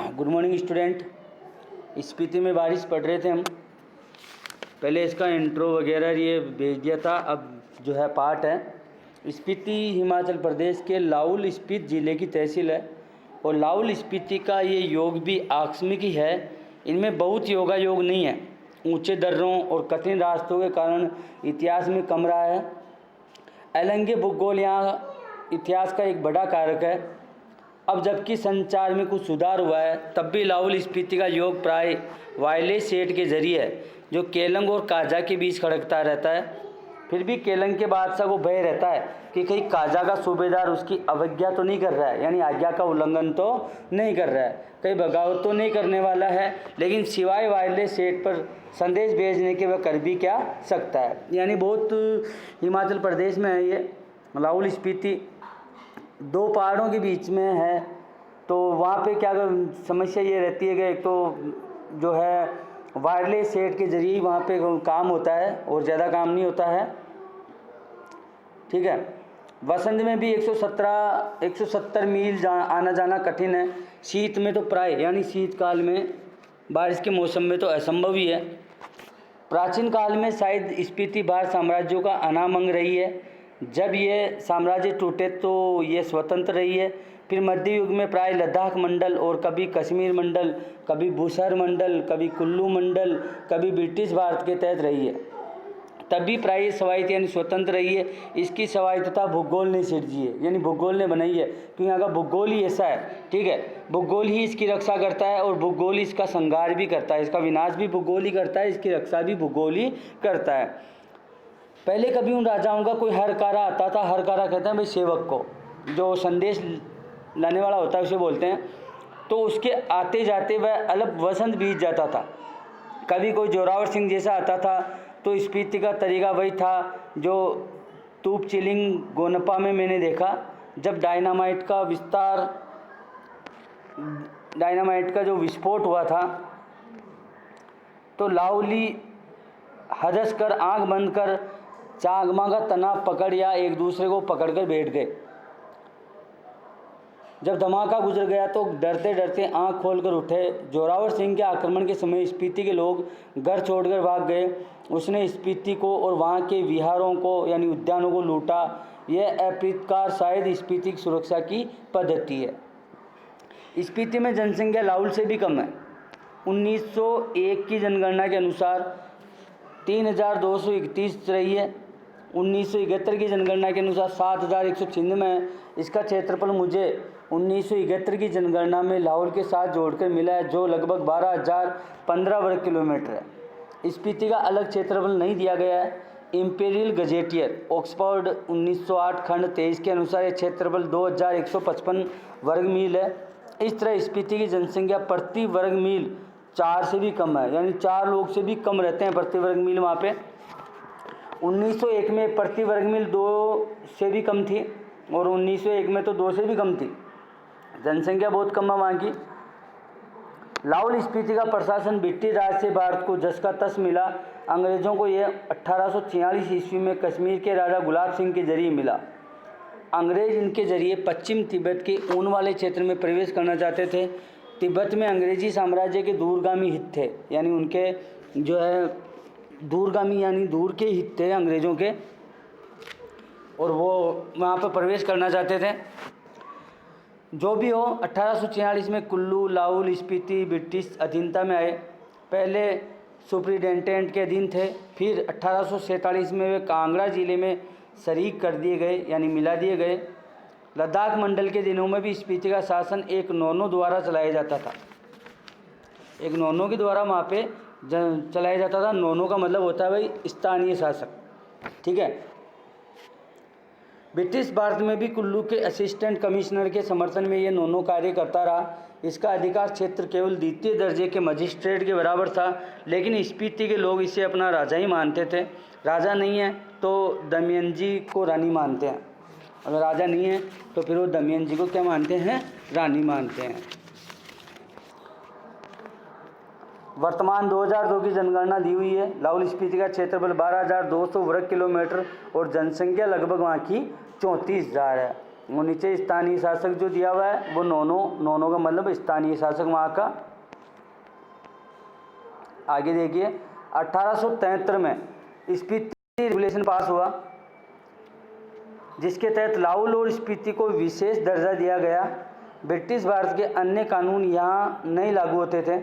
Good morning student. Spiti में बारिश पढ़ रहे थे हम। पहले इसका इंट्रो वगैरह ये भेज दिया था। अब जो है पार्ट है। स्पीति हिमाचल प्रदेश के लाहौल स्पीति ज़िले की तहसील है और लाहौल स्पीति का ये योग भी आकस्मिक ही है। इनमें बहुत योगायोग नहीं है। ऊंचे दर्रों और कठिन रास्तों के कारण इतिहास में कम रहा है। अलंगे भूगोल यहाँ इतिहास का एक बड़ा कारक है। अब जबकि संचार में कुछ सुधार हुआ है, तब भी लाहौल स्पीति का योग प्राय वायरलेस सेट के जरिए है, जो केलंग और काजा के बीच खड़कता रहता है। फिर भी केलंग के बादशाह को भय रहता है कि कहीं काजा का सूबेदार उसकी अवज्ञा तो नहीं कर रहा है, यानी आज्ञा का उल्लंघन तो नहीं कर रहा है, कहीं बगावत तो नहीं करने वाला है। लेकिन सिवाय वायरलेस सेट पर संदेश भेजने के वह कर भी क्या सकता है। यानी बहुत हिमाचल प्रदेश में है ये लाहौल स्पीति, दो पहाड़ों के बीच में है। तो वहाँ पे क्या समस्या ये रहती है कि एक तो जो है वायरलेस सेट के ज़रिए ही वहाँ पे काम होता है और ज़्यादा काम नहीं होता है। ठीक है। वसंत में भी 170 मील आना जाना कठिन है। शीत में तो प्राय यानी शीतकाल में बारिश के मौसम में तो असंभव ही है। प्राचीन काल में शायद स्पीति भारत साम्राज्यों का अनामंग रही है। जब ये साम्राज्य टूटे तो ये स्वतंत्र रही है। फिर मध्य युग में प्राय लद्दाख मंडल और कभी कश्मीर मंडल, कभी बुसर मंडल, कभी कुल्लू मंडल, कभी ब्रिटिश भारत के तहत रही है। तब भी प्राय ये स्वायत्त यानी स्वतंत्र रही है। इसकी स्वायत्तता भूगोल ने सिरजी है, यानी भूगोल ने बनाई है, क्योंकि यहाँ का भूगोल ही ऐसा है। ठीक है। भूगोल ही इसकी रक्षा करता है और भूगोल ही इसका संहार भी करता है। इसका विनाश भी भूगोल ही करता है, इसकी रक्षा भी भूगोल ही करता है। पहले कभी उन राजाओं का कोई हरकारा आता था। हरकारा कहते हैं भाई सेवक को, जो संदेश लाने वाला होता है उसे बोलते हैं। तो उसके आते जाते वह अलग वसंत बीत जाता था। कभी कोई जोरावर सिंह जैसा आता था तो स्पीति का तरीका वही था जो तूप चिलिंग गोनपा में मैंने देखा। जब डायनामाइट का जो विस्फोट हुआ था तो लाहौली हजस कर आँख बंद कर चागमा का तना पकड़ या एक दूसरे को पकड़कर बैठ गए। जब धमाका गुजर गया तो डरते डरते आंख खोलकर उठे। जोरावर सिंह के आक्रमण के समय स्पीति के लोग घर छोड़कर भाग गए। उसने स्पीति को और वहां के विहारों को यानी उद्यानों को लूटा। यह अप्रीतकार शायद स्पीति की सुरक्षा की पद्धति है। स्पीति में जनसंख्या लाहौल से भी कम है। 1901 की जनगणना के अनुसार 3231 रही है। 1971 की जनगणना के अनुसार 7196 है। इसका क्षेत्रफल मुझे 1971 की जनगणना में लाहौल के साथ जोड़कर मिला है, जो लगभग 12,015 वर्ग किलोमीटर है। स्पीति का अलग क्षेत्रफल नहीं दिया गया है। इंपीरियल गजेटियर ऑक्सफोर्ड 1908 खंड 23 के अनुसार यह क्षेत्रफल 2155 वर्ग मील है। इस तरह स्पीति की जनसंख्या प्रति वर्ग मील 4 से भी कम है, यानी 4 लोग से भी कम रहते हैं प्रति वर्ग मील वहाँ पे। 1901 में प्रति वर्ग मील 2 से भी कम थी और 1901 में तो 2 से भी कम थी। जनसंख्या बहुत कम है वहाँ की। लाहौल स्पीति का प्रशासन ब्रिटिश राज से भारत को जस का तस मिला। अंग्रेज़ों को यह 1846 ईस्वी में कश्मीर के राजा गुलाब सिंह के जरिए मिला। अंग्रेज़ इनके जरिए पश्चिम तिब्बत के ऊन वाले क्षेत्र में प्रवेश करना चाहते थे। तिब्बत में अंग्रेजी साम्राज्य के दूरगामी हित थे, यानी उनके जो है दूरगामी यानी दूर के हित थे अंग्रेज़ों के, और वो वहाँ पर प्रवेश करना चाहते थे। जो भी हो, 1846 में कुल्लू लाहौल स्पीति ब्रिटिश अधीनता में आए। पहले सुप्रिटेंडेंट के अधीन थे, फिर 1847 में वे कांगड़ा ज़िले में शरीक कर दिए गए, यानी मिला दिए गए। लद्दाख मंडल के दिनों में भी स्पीति का शासन एक नोनो द्वारा चलाया जाता था। एक नोनो के द्वारा वहाँ पे चलाया जाता था। नोनो का मतलब होता है भाई स्थानीय शासक। ठीक है। ब्रिटिश भारत में भी कुल्लू के असिस्टेंट कमिश्नर के समर्थन में ये नोनो कार्य करता रहा। इसका अधिकार क्षेत्र केवल द्वितीय दर्जे के मजिस्ट्रेट के बराबर था, लेकिन स्पीति के लोग इसे अपना राजा ही मानते थे। राजा नहीं है तो दमयंती जी को रानी मानते हैं। अगर राजा नहीं है तो फिर वो दमयंती जी को क्या मानते हैं? रानी मानते हैं। वर्तमान 2002 की जनगणना दी हुई है। लाहौल स्पीति का क्षेत्रफल 12,200 वर्ग किलोमीटर और जनसंख्या लगभग वहाँ की 34,000 है। वो नीचे स्थानीय शासक जो दिया हुआ है वो नोनो का मतलब स्थानीय शासक वहाँ का। आगे देखिए 1873 में स्पीति रेगुलेशन पास हुआ, जिसके तहत लाहौल और स्पीति को विशेष दर्जा दिया गया। ब्रिटिश भारत के अन्य कानून यहाँ नहीं लागू होते थे।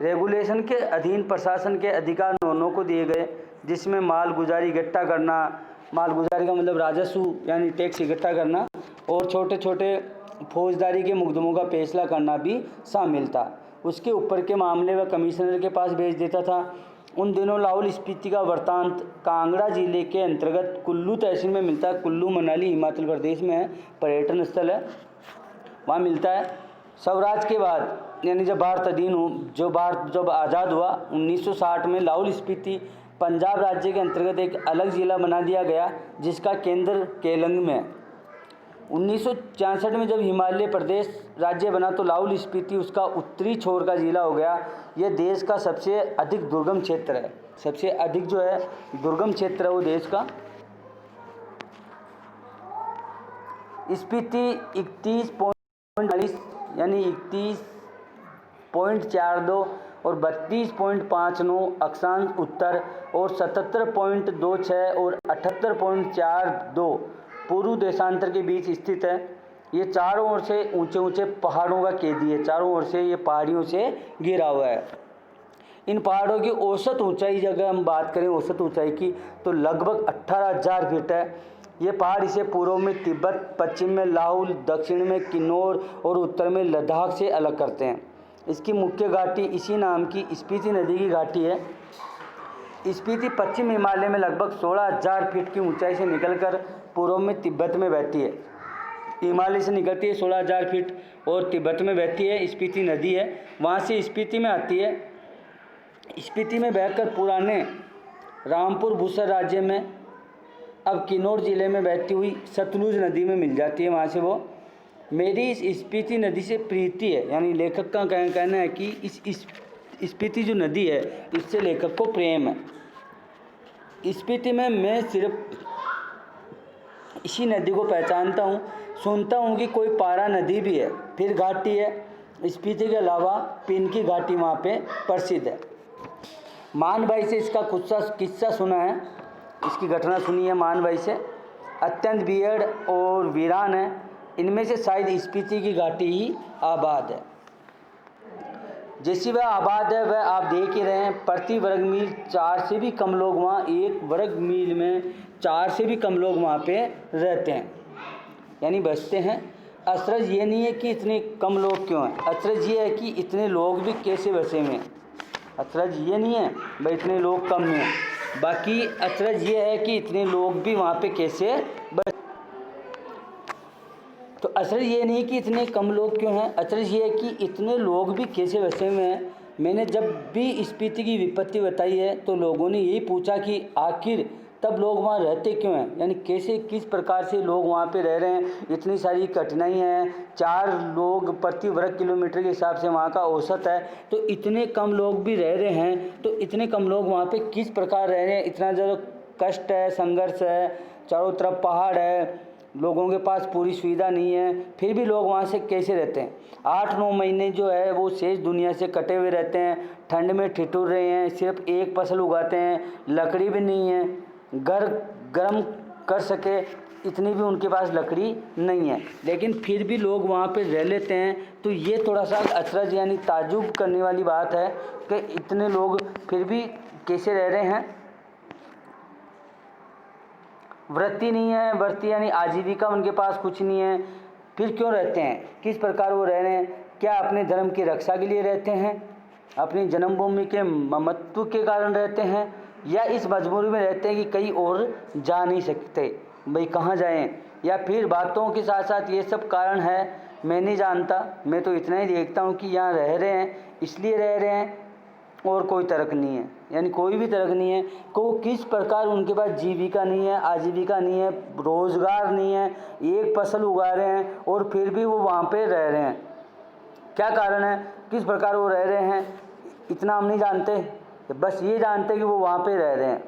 रेगुलेशन के अधीन प्रशासन के अधिकार नोनो को दिए गए, जिसमें मालगुजारी इकट्ठा करना, मालगुजारी का मतलब राजस्व यानी टैक्स इकट्ठा करना, और छोटे छोटे फौजदारी के मुकदमों का फैसला करना भी शामिल था। उसके ऊपर के मामले वह कमिश्नर के पास भेज देता था। उन दिनों लाहौल स्पीति का वृत्तांत कांगड़ा जिले के अंतर्गत कुल्लू तहसील में मिलता है। कुल्लू मनाली हिमाचल प्रदेश में है, पर्यटन स्थल है, वहाँ मिलता है। स्वराज के बाद यानी जब भारत जब आज़ाद हुआ 1960 में लाहौल स्पीति पंजाब राज्य के अंतर्गत एक अलग ज़िला बना दिया गया, जिसका केंद्र केलंग में है। 1966 में जब हिमाचल प्रदेश राज्य बना तो लाहौल स्पीति उसका उत्तरी छोर का ज़िला हो गया। यह देश का सबसे अधिक दुर्गम क्षेत्र है, सबसे अधिक जो है दुर्गम क्षेत्र है वो देश का। स्पीति 31.40 यानी 31.42 और 32.59 अक्षांश उत्तर और 77.26 और 78.42 पूर्व देशांतर के बीच स्थित है। ये चारों ओर से ऊंचे ऊंचे पहाड़ों का कैदी है, चारों ओर से ये पहाड़ियों से घिरा हुआ है। इन पहाड़ों की औसत ऊंचाई अगर हम बात करें औसत ऊंचाई की तो लगभग 18,000 फीट है। ये पहाड़ इसे पूर्व में तिब्बत, पश्चिम में लाहौल, दक्षिण में किन्नौर और उत्तर में लद्दाख से अलग करते हैं। इसकी मुख्य घाटी इसी नाम की स्पीति नदी की घाटी है। स्पीति पश्चिम हिमालय में लगभग 16,000 फीट की ऊंचाई से निकलकर पूर्व में तिब्बत में बहती है। हिमालय से निकलती है 16,000 फीट और तिब्बत में बहती है। स्पीति नदी है, वहाँ से स्पीति में आती है। स्पीति में बहकर पुराने रामपुर भूसर राज्य में अब किन्नौर जिले में बहती हुई सतलुज नदी में मिल जाती है। वहाँ से वो मेरी इस स्पीति नदी से प्रीति है, यानी लेखक का कहना है कि इस स्पीति जो नदी है इससे लेखक को प्रेम है। स्पीति में मैं सिर्फ इसी नदी को पहचानता हूँ, सुनता हूँ कि कोई पारा नदी भी है। फिर घाटी है, स्पीति के अलावा पिनकी घाटी वहाँ पे प्रसिद्ध है। मान भाई से इसका किस्सा सुना है, इसकी घटना सुनी है मान भाई से। अत्यंत वियर्ड और वीरान है। इनमें से शायद स्पीति की घाटी ही आबाद है। जैसी वह आबाद है वह आप देख ही रहे हैं। प्रति वर्ग मील 4 से भी कम लोग वहाँ, एक वर्ग मील में 4 से भी कम लोग वहाँ पे रहते हैं, यानी बसते हैं। अचरज ये नहीं है कि इतने कम लोग क्यों हैं, अचरज ये है कि इतने लोग भी कैसे बसे हुए हैं। अचरज ये नहीं है भाई इतने लोग कम नहीं हैं, बाकी अचरज ये है कि इतने लोग भी वहाँ पे कैसे बस। तो अचरज ये नहीं कि इतने कम लोग क्यों हैं, अचरज ये है कि इतने लोग भी कैसे बसे हुए हैं। मैंने जब भी स्पीति की विपत्ति बताई है तो लोगों ने यही पूछा कि आखिर तब लोग वहाँ रहते क्यों हैं, यानी कैसे किस प्रकार से लोग वहाँ पे रह रहे हैं। इतनी सारी कठिनाई हैं, 4 लोग प्रति वर्ग किलोमीटर के हिसाब से वहाँ का औसत है, तो इतने कम लोग भी रह रहे हैं, तो इतने कम लोग वहाँ पे किस प्रकार रह रहे हैं। इतना ज़्यादा कष्ट है, संघर्ष है, चारों तरफ पहाड़ है, लोगों के पास पूरी सुविधा नहीं है, फिर भी लोग वहाँ से कैसे रहते हैं। 8-9 महीने जो है वो शेष दुनिया से कटे हुए रहते हैं, ठंड में ठिठुर रहे हैं, सिर्फ एक फसल उगाते हैं, लकड़ी भी नहीं है, घर गर्म कर सके इतनी भी उनके पास लकड़ी नहीं है, लेकिन फिर भी लोग वहाँ पे रह लेते हैं। तो ये थोड़ा सा अचरज यानी ताज्जुब करने वाली बात है कि इतने लोग फिर भी कैसे रह रहे हैं। वृत्ति नहीं है, वृत्ति यानी आजीविका उनके पास कुछ नहीं है, फिर क्यों रहते हैं, किस प्रकार वो रह रहे हैं। क्या अपने धर्म की रक्षा के लिए रहते हैं, अपनी जन्मभूमि के ममत्व के कारण रहते हैं, या इस मजबूरी में रहते हैं कि कहीं और जा नहीं सकते, भाई कहाँ जाएं, या फिर बातों के साथ साथ ये सब कारण है मैं नहीं जानता। मैं तो इतना ही देखता हूँ कि यहाँ रह रहे हैं इसलिए रह रहे हैं और कोई तर्क नहीं है, यानी कोई भी तर्क नहीं है को किस प्रकार उनके पास जीविका नहीं है, आजीविका नहीं है, रोज़गार नहीं है, एक फसल उगा रहे हैं और फिर भी वो वहाँ पे रह रहे हैं। क्या कारण है, किस प्रकार वो रह रहे हैं, इतना हम नहीं जानते, बस ये जानते कि वो वहाँ पे रह रहे हैं।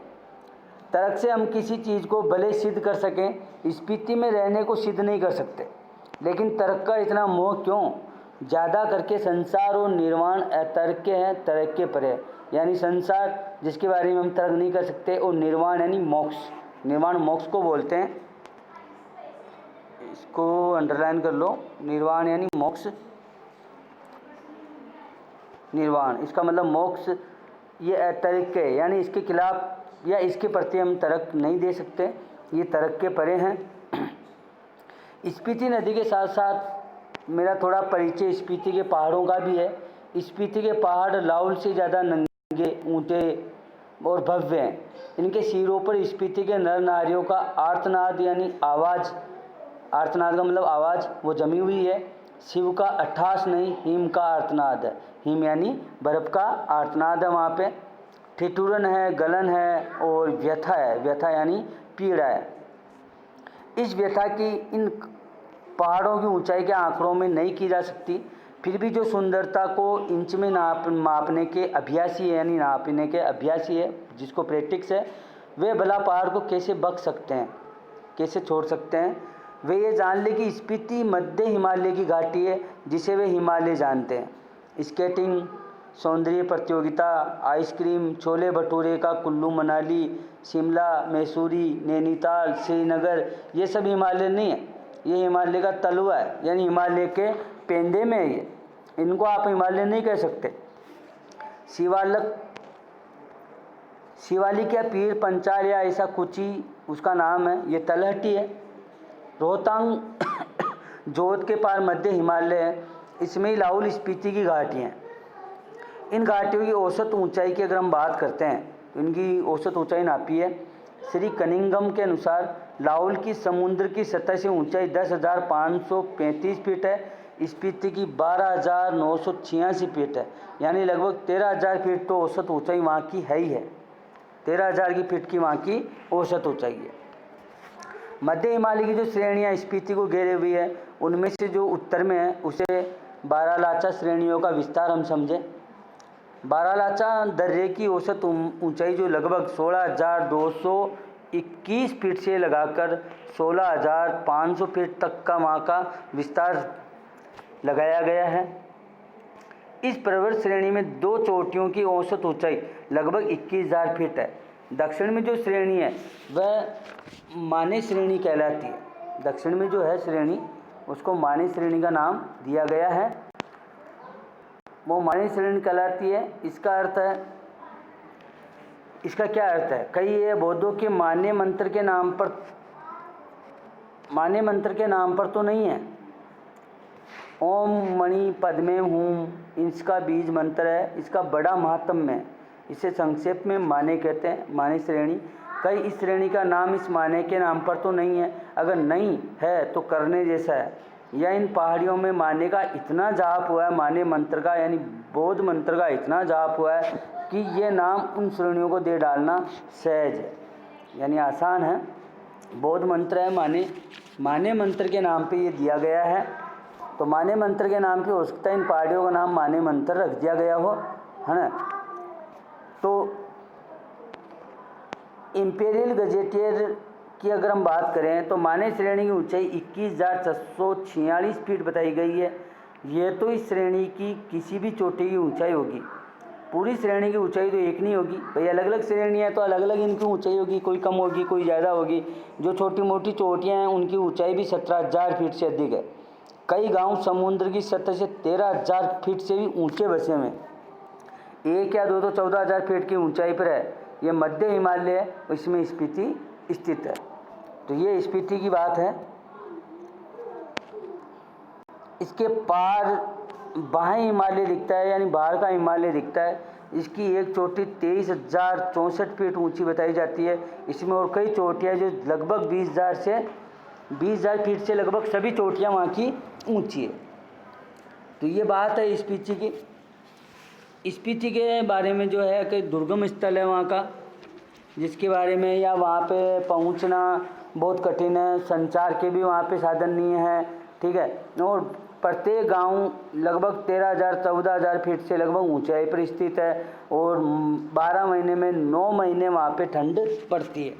तर्क से हम किसी चीज़ को भले सिद्ध कर सकें, स्पीति में रहने को सिद्ध नहीं कर सकते। लेकिन तर्क का इतना मोह क्यों? ज़्यादा करके संसार और निर्वाण अतर्क है, तर्क के परे। यानी संसार जिसके बारे में हम तर्क नहीं कर सकते, और निर्वाण यानी मोक्ष, निर्वाण मोक्ष को बोलते हैं। इसको अंडरलाइन कर लो, निर्वाण यानी मोक्ष, निर्वाण इसका मतलब मोक्ष। ये अतर्क है, यानी इसके खिलाफ या इसके प्रति हम तर्क नहीं दे सकते, ये तर्क के परे हैं। स्पीति नदी के साथ साथ मेरा थोड़ा परिचय स्पीति के पहाड़ों का भी है। स्पीति के पहाड़ लाहुल से ज़्यादा नंगे, ऊंचे और भव्य हैं। इनके सिरों पर स्पीति के नर नारियों का आर्तनाद यानी आवाज़, आर्तनाद का मतलब आवाज़, वो जमी हुई है। शिव का अट्ठास नहीं, हिम का आर्तनाद है। हिम यानी बर्फ़ का आर्तनाद है वहाँ पे। ठिठुरन है, गलन है और व्यथा है, व्यथा यानी पीड़ा है। इस व्यथा की इन पहाड़ों की ऊंचाई के आंकड़ों में नहीं की जा सकती। फिर भी जो सुंदरता को इंच में मापने के अभ्यासी है, यानी नापने के अभ्यासी है, जिसको प्रैक्टिस है, वे भला पहाड़ को कैसे बक सकते हैं, कैसे छोड़ सकते हैं। वे ये जान ले कि स्पीति मध्य हिमालय की घाटी है, जिसे वे हिमालय जानते हैं। स्केटिंग, सौंदर्य प्रतियोगिता, आइसक्रीम, छोले भटूरे का कुल्लू मनाली, शिमला, मैसूरी, नैनीताल, श्रीनगर, ये सब हिमालय नहीं है। ये हिमालय का तलवा है, यानी हिमालय के पेंदे में है ये। इनको आप हिमालय नहीं कह सकते। शिवालिक या पीर पंचाल या ऐसा कुछ ही उसका नाम है। ये तलहटी है। रोहतांग जोत के पार मध्य हिमालय है। इसमें ही लाहुल स्पीति की घाटियाँ हैं। इन घाटियों की औसत ऊंचाई की अगर हम बात करते हैं तो इनकी औसत ऊंचाई नापी है। श्री कनिंगम के अनुसार लाहुल की समुद्र की सतह से ऊंचाई 10,535 फीट है। स्पीति की 12,986 फीट है, यानी लगभग 13,000 फीट तो औसत ऊंचाई वहाँ की है ही है। 13,000 की फीट की वहाँ की औसत ऊंचाई है। मध्य हिमालय की जो श्रेणियाँ स्पीति को घेरे हुई है, उनमें से जो उत्तर में है उसे बारालाचा श्रेणियों का विस्तार हम समझें। बारालाचा दर्रे की औसत ऊंचाई जो लगभग 16,221 फीट से लगाकर 16,500 फीट तक का वहाँ का विस्तार लगाया गया है। इस पर्वत श्रेणी में दो चोटियों की औसत ऊंचाई लगभग 21,000 फीट है। दक्षिण में जो श्रेणी है वह माने श्रेणी कहलाती है। दक्षिण में जो है श्रेणी, उसको माने श्रेणी का नाम दिया गया है। वो माने श्रेणी कहलाती है। इसका अर्थ है, इसका क्या अर्थ है? कई ये बौद्धों के मान्य मंत्र के नाम पर, मान्य मंत्र के नाम पर तो नहीं है। ओम मणि पद्मे हूम, इसका बीज मंत्र है। इसका बड़ा महात्म्य है। इसे संक्षेप में माने कहते हैं, माने श्रेणी। कई इस श्रेणी का नाम इस माने के नाम पर तो नहीं है। अगर नहीं है तो करने जैसा है। या इन पहाड़ियों में माने का इतना जाप हुआ है, माने मंत्र का यानी बौद्ध मंत्र का इतना जाप हुआ है कि ये नाम उन श्रेणियों को दे डालना सहज है, यानी आसान है। बौद्ध मंत्र है माने, माने मंत्र के नाम पे ये दिया गया है। तो माने मंत्र के नाम पे हो सकता है इन पहाड़ियों का नाम माने मंत्र रख दिया गया हो, है ना। तो इंपीरियल गजेटियर की अगर हम बात करें तो माने श्रेणी की ऊंचाई 21,646 फीट बताई गई है। ये तो इस श्रेणी की किसी भी चोटी की ऊंचाई होगी। पूरी श्रेणी की ऊंचाई तो एक नहीं होगी भाई, अलग अलग श्रेणियाँ तो अलग अलग इनकी ऊंचाई होगी, कोई कम होगी कोई ज़्यादा होगी। जो छोटी मोटी चोटियाँ हैं उनकी ऊंचाई भी 17,000 फीट से अधिक है। कई गांव समुद्र की सतह से 13,000 फीट से भी ऊंचे बसे हुए हैं। एक या दो तो 14,000 फीट की ऊंचाई पर है। ये मध्य हिमालय है, इसमें स्पीति स्थित है। तो ये स्पीति की बात है। इसके पार बाएं हिमालय दिखता है, यानी बाहर का हिमालय दिखता है। इसकी एक चोटी 23,064 फीट ऊंची बताई जाती है। इसमें और कई चोटियाँ जो लगभग 20,000 फीट से लगभग सभी चोटियाँ वहाँ की ऊंची है। तो ये बात है स्पीति की। स्पीति के बारे में जो है कि दुर्गम स्थल है वहाँ का, जिसके बारे में या वहाँ पे पहुँचना बहुत कठिन है। संचार के भी वहाँ पे साधन नहीं है, ठीक है। और प्रत्येक गांव लगभग 13,000-14,000 फीट से लगभग ऊंचाई पर स्थित है और 12 महीने में 9 महीने वहाँ पे ठंड पड़ती है।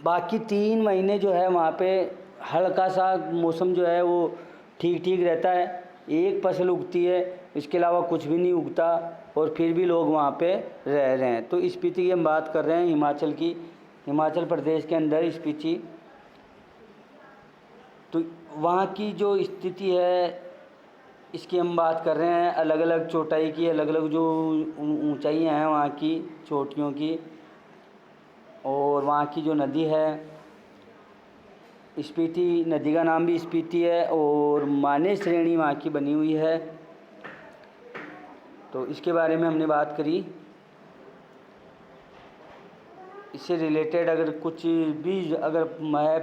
बाकी 3 महीने जो है वहाँ पे हल्का सा मौसम जो है वो ठीक ठीक रहता है। एक फसल उगती है, इसके अलावा कुछ भी नहीं उगता और फिर भी लोग वहाँ पे रह रहे हैं। तो स्पीति की हम बात कर रहे हैं हिमाचल की, हिमाचल प्रदेश के अंदर स्पीति। तो वहाँ की जो स्थिति है इसकी हम बात कर रहे हैं, अलग अलग चोटाई की, अलग अलग जो ऊंचाइयाँ हैं वहाँ की चोटियों की। और वहाँ की जो नदी है स्पीति, नदी का नाम भी स्पीति है और माने श्रेणी वहाँ की बनी हुई है। तो इसके बारे में हमने बात करी। इससे रिलेटेड अगर कुछ भी, अगर मैं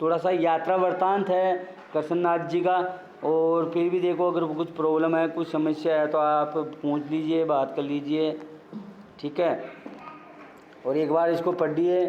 थोड़ा सा यात्रा वृत्तांत है करसननाथ जी का, और फिर भी देखो अगर कुछ प्रॉब्लम है, कुछ समस्या है तो आप पूछ लीजिए, बात कर लीजिए, ठीक है। और एक बार इसको पढ़िए